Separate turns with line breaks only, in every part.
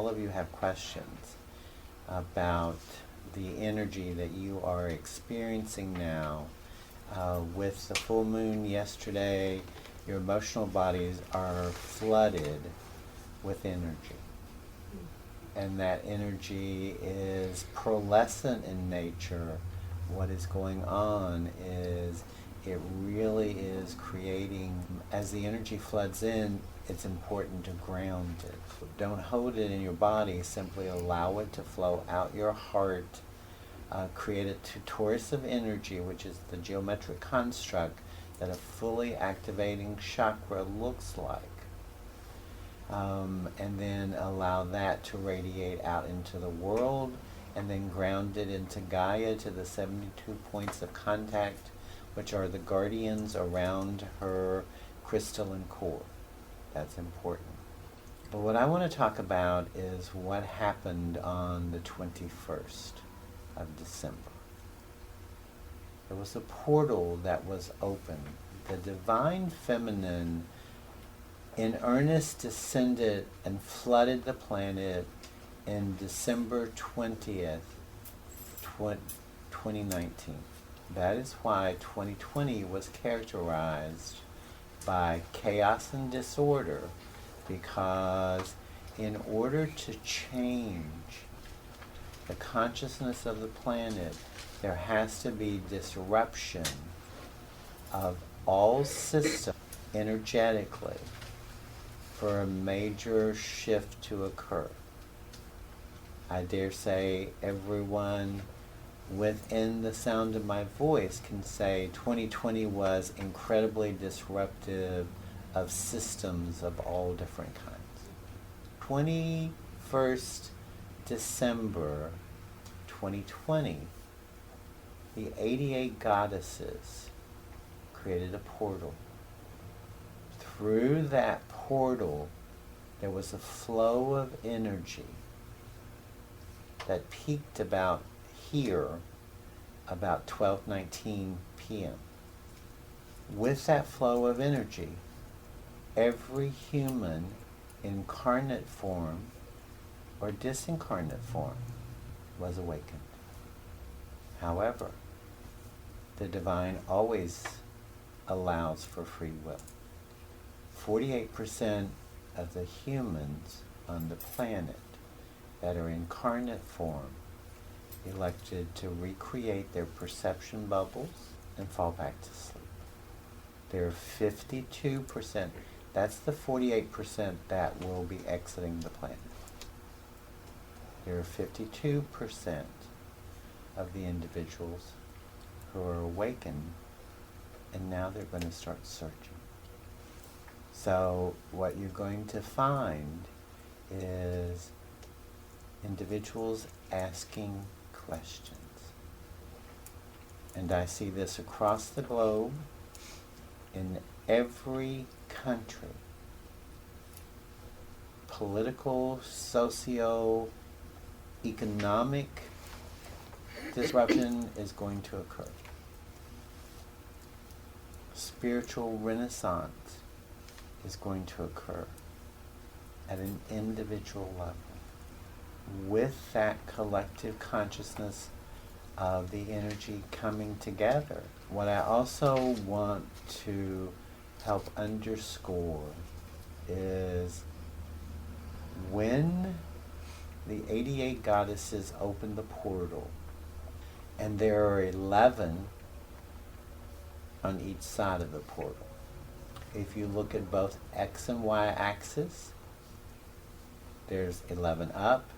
all of you have questions about the energy that you are experiencing now. With the full moon yesterday, your emotional bodies are flooded with energy. And that energy is pearlescent in nature. What is going on is it really is creating, as the energy floods in, it's important to ground it. Don't hold it in your body, simply allow it to flow out your heart. Create a torus of energy, which is the geometric construct that a fully activating chakra looks like. And then allow that to radiate out into the world, and then ground it into Gaia, to the 72 points of contact, which are the guardians around her crystalline core. That's important. But what I want to talk about is what happened on the 21st of December. There was a portal that was open. The divine feminine in earnest descended and flooded the planet in December 20th, 2019. That is why 2020 was characterized by chaos and disorder, because in order to change the consciousness of the planet, there has to be disruption of all systems energetically for a major shift to occur. I dare say everyone within the sound of my voice can say 2020 was incredibly disruptive of systems of all different kinds. 21st December 2020, the 88 goddesses created a portal. Through that portal, there was a flow of energy that peaked about here, about 12:19 p.m. With that flow of energy, every human, incarnate form or disincarnate form, was awakened. However, the divine always allows for free will. 48% of the humans on the planet that are incarnate form elected to recreate their perception bubbles and fall back to sleep. There are 52%, that's the 48% that will be exiting the planet. There are 52% of the individuals who are awakened, and now they're going to start searching. So what you're going to find is individuals asking questions. And I see this across the globe, in every country. Political, socio-economic disruption is going to occur. Spiritual renaissance is going to occur at an individual level, with that collective consciousness of the energy coming together. What I also want to help underscore is when the 88 goddesses open the portal, and there are 11 on each side of the portal. If you look at both X and Y axis, there's 11 up,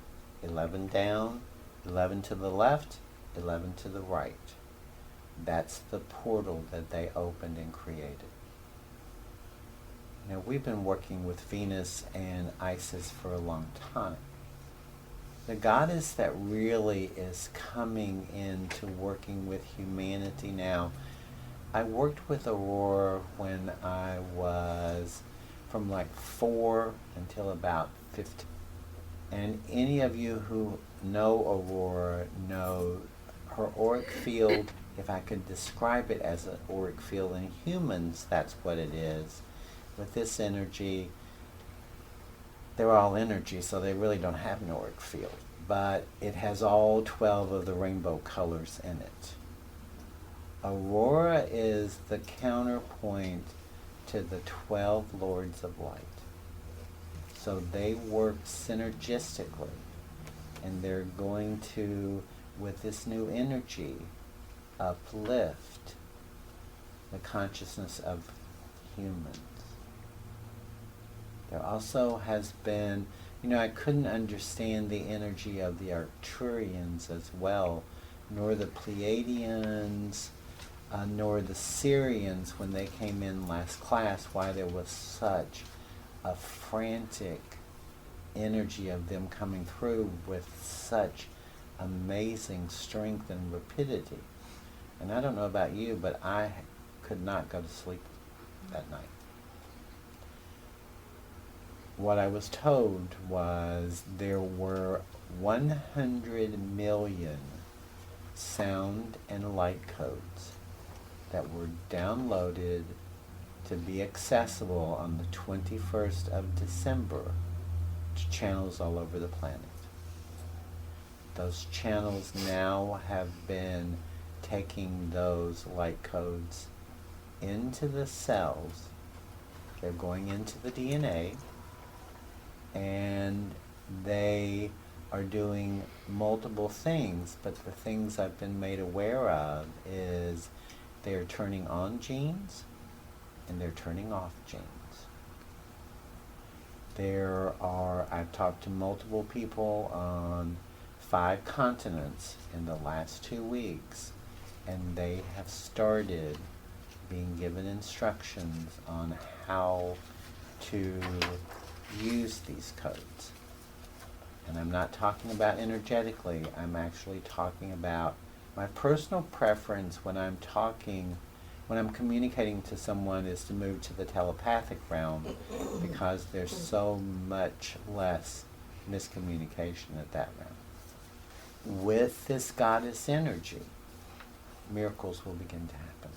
11 down, 11 to the left, 11 to the right. That's the portal that they opened and created. Now, we've been working with Venus and Isis for a long time. The goddess that really is coming into working with humanity now, I worked with Aurora when I was from like 4 until about 15. And any of you who know Aurora know her auric field. If I could describe it as an auric field in humans, that's what it is. With this energy, they're all energy, so they really don't have an auric field. But it has all 12 of the rainbow colors in it. Aurora is the counterpoint to the 12 lords of light. So they work synergistically, and they're going to, with this new energy, uplift the consciousness of humans. There also has been, I couldn't understand the energy of the Arcturians as well, nor the Pleiadians, nor the Syrians when they came in last class, why there was such a frantic energy of them coming through with such amazing strength and rapidity. And I don't know about you, but I could not go to sleep that night. What I was told was there were 100 million sound and light codes that were downloaded to be accessible on the 21st of December to channels all over the planet. Those channels now have been taking those light codes into the cells. They're going into the DNA, and they are doing multiple things, but the things I've been made aware of is they're turning on genes and they're turning off genes. I've talked to multiple people on 5 continents in the last 2 weeks, and they have started being given instructions on how to use these codes. And I'm not talking about energetically, I'm actually talking about my personal preference when I'm communicating to someone is to move to the telepathic realm, because there's so much less miscommunication at that realm. With this goddess energy, miracles will begin to happen.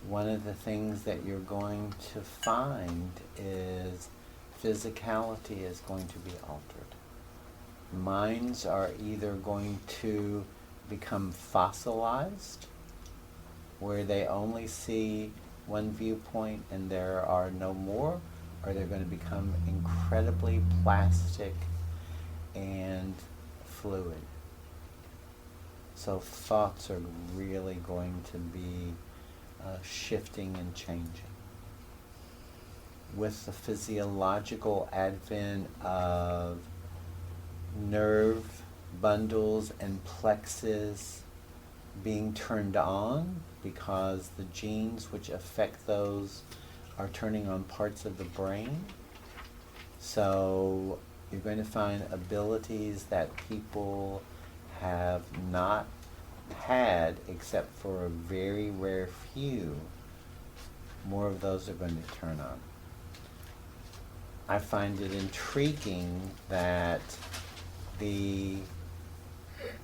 One of the things that you're going to find is physicality is going to be altered. Minds are either going to become fossilized, where they only see one viewpoint and there are no more, or they're going to become incredibly plastic and fluid. So thoughts are really going to be shifting and changing. With the physiological advent of nerve bundles and plexus being turned on, because the genes which affect those are turning on parts of the brain. So you're going to find abilities that people have not had, except for a very rare few. More of those are going to turn on. I find it intriguing that the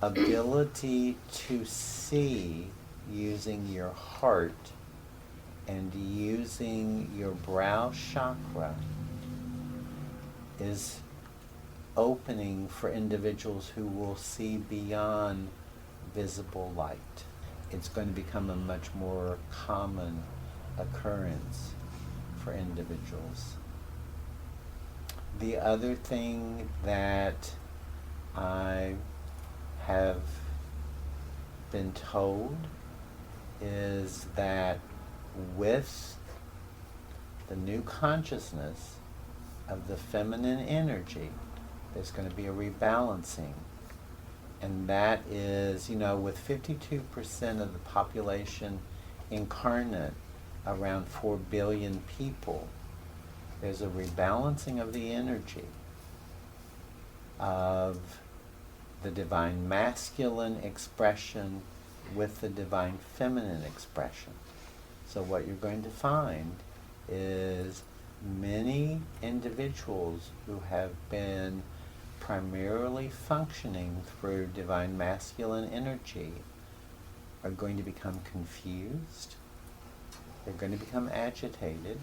ability to see using your heart and using your brow chakra is opening for individuals who will see beyond visible light. It's going to become a much more common occurrence for individuals. The other thing that I have been told is that with the new consciousness of the feminine energy, there's going to be a rebalancing. And that is, with 52% of the population incarnate, around 4 billion people, there's a rebalancing of the energy of the divine masculine expression with the divine feminine expression. So what you're going to find is many individuals who have been primarily functioning through divine masculine energy are going to become confused, they're going to become agitated,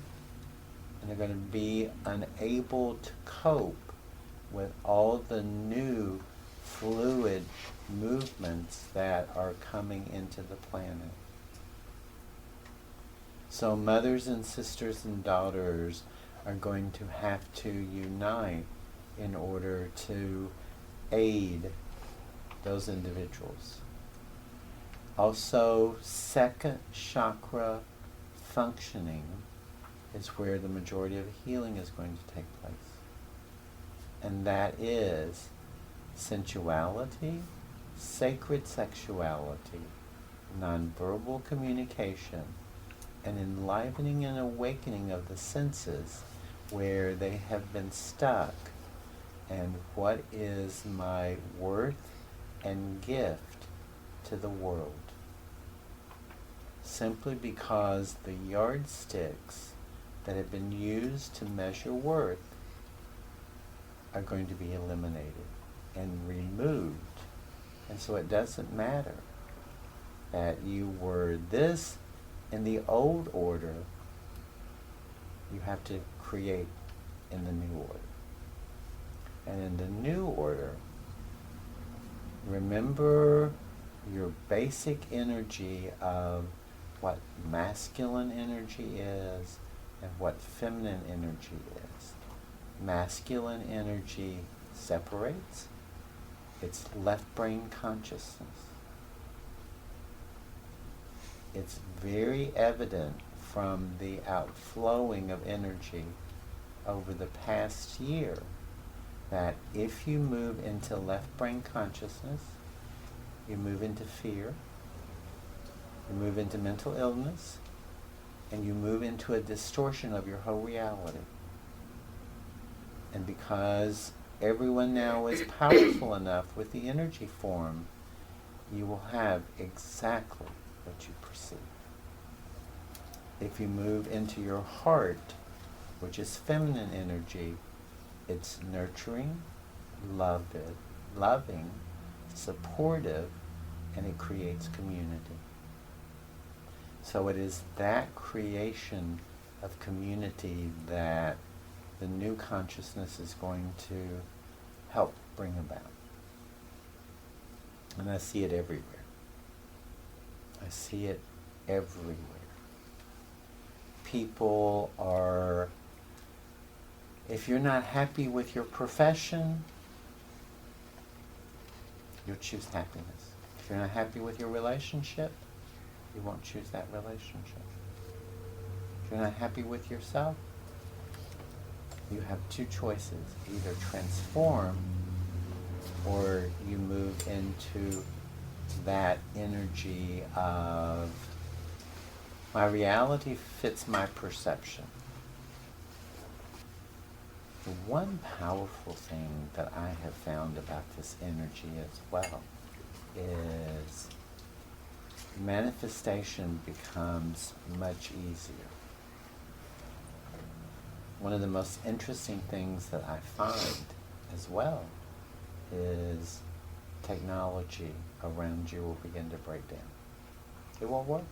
And they're going to be unable to cope with all the new fluid movements that are coming into the planet. So mothers and sisters and daughters are going to have to unite in order to aid those individuals. Also, second chakra functioning is where the majority of healing is going to take place. And that is sensuality, sacred sexuality, nonverbal communication, and enlivening and awakening of the senses where they have been stuck. And what is my worth and gift to the world? Simply because the yardsticks that have been used to measure worth are going to be eliminated and removed. And so it doesn't matter that you were this in the old order. You have to create in the new order. And in the new order, remember your basic energy of what masculine energy is and what feminine energy is. Masculine energy separates. It's left brain consciousness. It's very evident from the outflowing of energy over the past year that if you move into left brain consciousness, you move into fear, you move into mental illness, and you move into a distortion of your whole reality. And because everyone now is powerful enough with the energy form, you will have exactly what you perceive. If you move into your heart, which is feminine energy, it's nurturing, loving, supportive, and it creates community. So it is that creation of community that the new consciousness is going to help bring about. And I see it everywhere. I see it everywhere. People are, if you're not happy with your profession, you'll choose happiness. If you're not happy with your relationship, you won't choose that relationship. If you're not happy with yourself, you have two choices. Either transform or you move into that energy of my reality fits my perception. The one powerful thing that I have found about this energy as well is manifestation becomes much easier. One of the most interesting things that I find as well is technology around you will begin to break down. It won't work.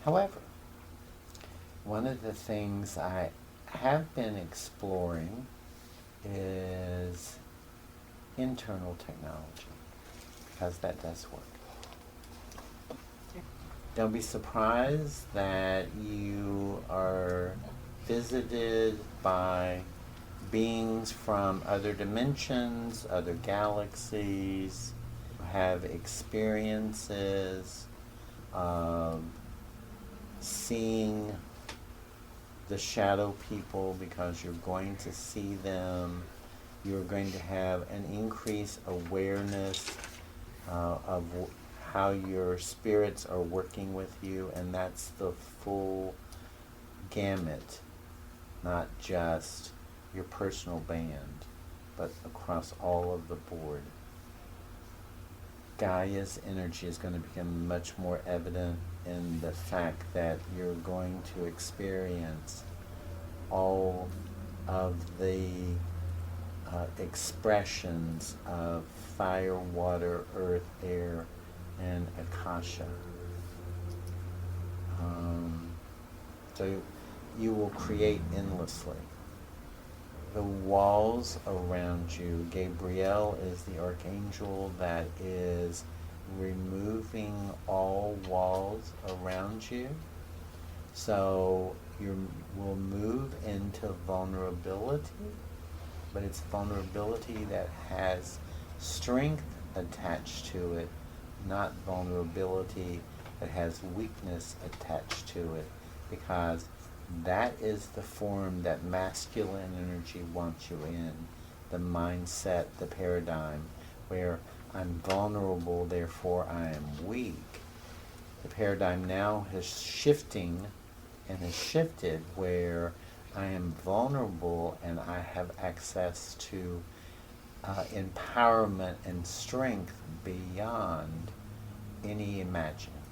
However, one of the things I have been exploring is internal technology, because that does work. Don't be surprised that you are visited by beings from other dimensions, other galaxies, have experiences of seeing the shadow people, because you're going to see them. You're going to have an increased awareness of how your spirits are working with you, and that's the full gamut, not just your personal band, but across all of the board. Gaia's energy is going to become much more evident in the fact that you're going to experience all of the expressions of fire, water, earth, air, and Akasha. So you will create endlessly. The walls around you, Gabriel is the archangel that is removing all walls around you. So you will move into vulnerability, but it's vulnerability that has strength attached to it, not vulnerability that has weakness attached to it, because that is the form that masculine energy wants you in, the mindset, the paradigm, where I'm vulnerable, therefore I am weak. The paradigm now is shifting and has shifted where I am vulnerable and I have access to empowerment and strength beyond any imagined.